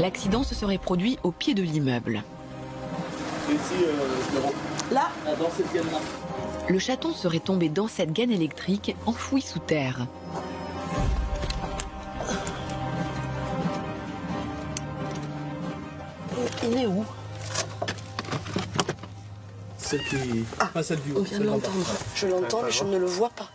L'accident se serait produit au pied de l'immeuble. Là, dans cette gaine-là. Le chaton serait tombé dans cette gaine électrique enfouie sous terre. il est où? Celle qui... pas celle du haut. On vient de l'entendre. Je l'entends, mais je ne le vois pas.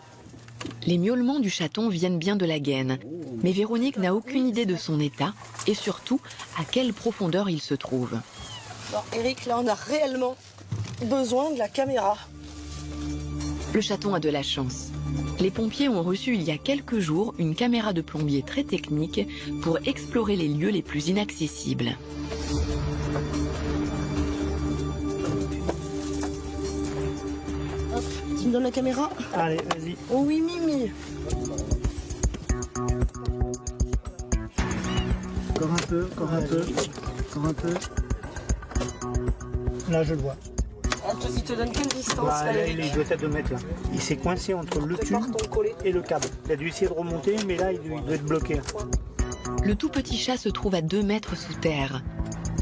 Les miaulements du chaton viennent bien de la gaine. Mais Véronique n'a aucune idée de son état et surtout à quelle profondeur il se trouve. Alors Eric, là on a réellement besoin de la caméra. Le chaton a de la chance. Les pompiers ont reçu il y a quelques jours une caméra de plombier très technique pour explorer les lieux les plus inaccessibles. Hop, tu me donnes la caméra? Allez, vas-y. Oh oui, Mimi. Encore un peu, encore un peu, encore un peu. Là, je le vois. Il te donne quelle distance, Voilà, là, Eric? il doit être de mettre là. Il s'est coincé entre le tube et le câble. Il a dû essayer de remonter, mais là, il doit être bloqué. Le tout petit chat se trouve à 2 mètres sous terre.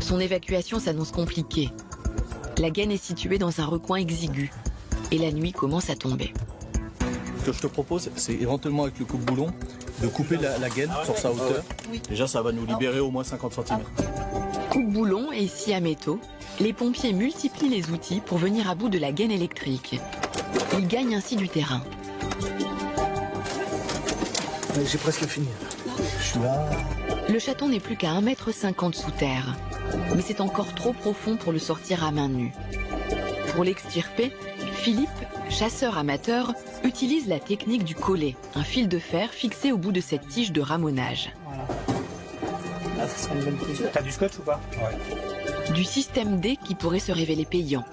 Son évacuation s'annonce compliquée. La gaine est située dans un recoin exigu et la nuit commence à tomber. Ce que je te propose, c'est éventuellement avec le coupe-boulon de couper la gaine sur sa hauteur. Oui. Déjà, ça va nous libérer au moins 50 cm. Coupe-boulon et scie à métaux, les pompiers multiplient les outils pour venir à bout de la gaine électrique. Ils gagnent ainsi du terrain. J'ai presque fini. Je suis là. Le chaton n'est plus qu'à 1,50 m sous terre. Mais c'est encore trop profond pour le sortir à main nue. Pour l'extirper, Philippe, chasseur amateur, utilise la technique du collet, un fil de fer fixé au bout de cette tige de ramonage. Voilà. Là, ça serait une bonne prise. T'as du scotch ou pas? Ouais. Du système D qui pourrait se révéler payant,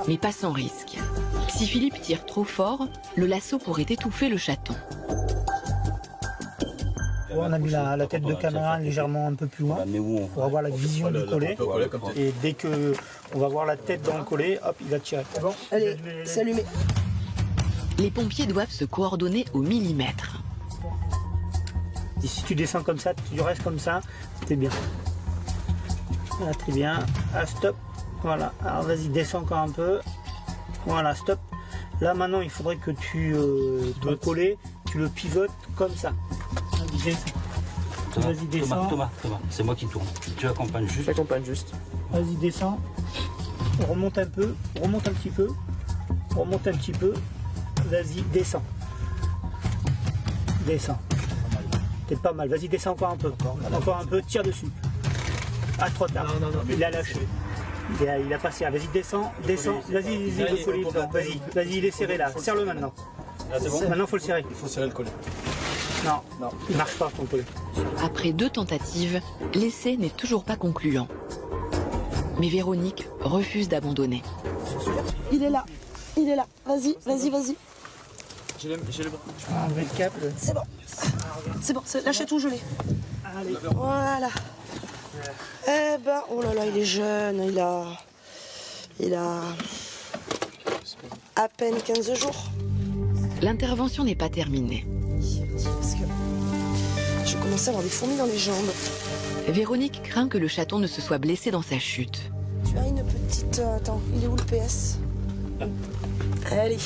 mais pas sans risque. Si Philippe tire trop fort, le lasso pourrait étouffer le chaton. On a mis la tête de caméra légèrement un peu plus loin pour avoir la vision du collet. Et dès que on va voir la tête dans le collet, hop, il va tirer. Bon, Allez, c'est allumé. Les pompiers doivent se coordonner au millimètre. Et si tu descends comme ça, tu restes comme ça, c'est bien. Voilà, très bien. Ah, stop. Voilà. Alors vas-y, descends encore un peu. Voilà, stop. Là maintenant, il faudrait que ton collet, tu le pivotes comme ça. Vas-y, descends. Thomas, c'est moi qui tourne. Tu accompagnes juste. J'accompagne juste. Vas-y, descends. Remonte un peu. Remonte un petit peu. Remonte un petit peu. Vas-y, descends. Descends. T'es pas mal. Vas-y, descends encore un peu. Encore un peu. Tire dessus. Ah, trop tard. Non. Il a lâché. Il a passé. Vas-y, descends. Descends. Vas-y, le collet. Vas-y, il est serré là. Serre-le maintenant. Là, c'est bon. Maintenant, il faut le serrer. Il faut serrer le collet. Non, il marche pas ton collet. Après 2 tentatives, l'essai n'est toujours pas concluant. Mais Véronique refuse d'abandonner. Il est là. Vas-y. J'ai le bras. Enlever le câble. C'est bon. Lâchez tout, je l'ai. Allez. Voilà. Eh ben, oh là là, il est jeune. Il a à peine 15 jours. L'intervention n'est pas terminée. Parce que je commence à avoir des fourmis dans les jambes. Véronique craint que le chaton ne se soit blessé dans sa chute. Tu as une petite... Attends, il est où le PS? Allez.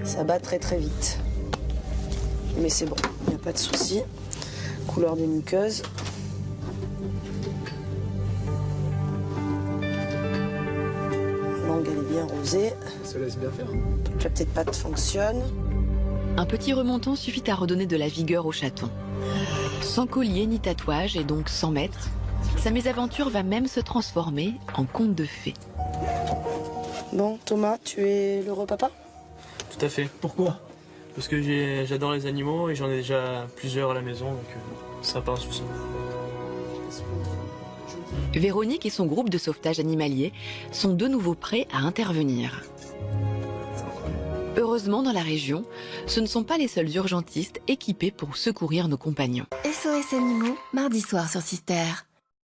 Ça bat très très vite. Mais c'est bon, il n'y a pas de souci. Couleur des muqueuses. La langue elle est bien rosée. Ça se laisse bien faire. La petite patte fonctionne. Un petit remontant suffit à redonner de la vigueur au chaton. Sans collier ni tatouage et donc sans maître, sa mésaventure va même se transformer en conte de fées. Bon, Thomas, tu es l'heureux papa? Tout à fait. Pourquoi? Parce que j'adore les animaux et j'en ai déjà plusieurs à la maison, donc ça sera pas un souci. Véronique et son groupe de sauvetage animalier sont de nouveau prêts à intervenir. Heureusement, dans la région, ce ne sont pas les seuls urgentistes équipés pour secourir nos compagnons. SOS Animaux, mardi soir sur Sister.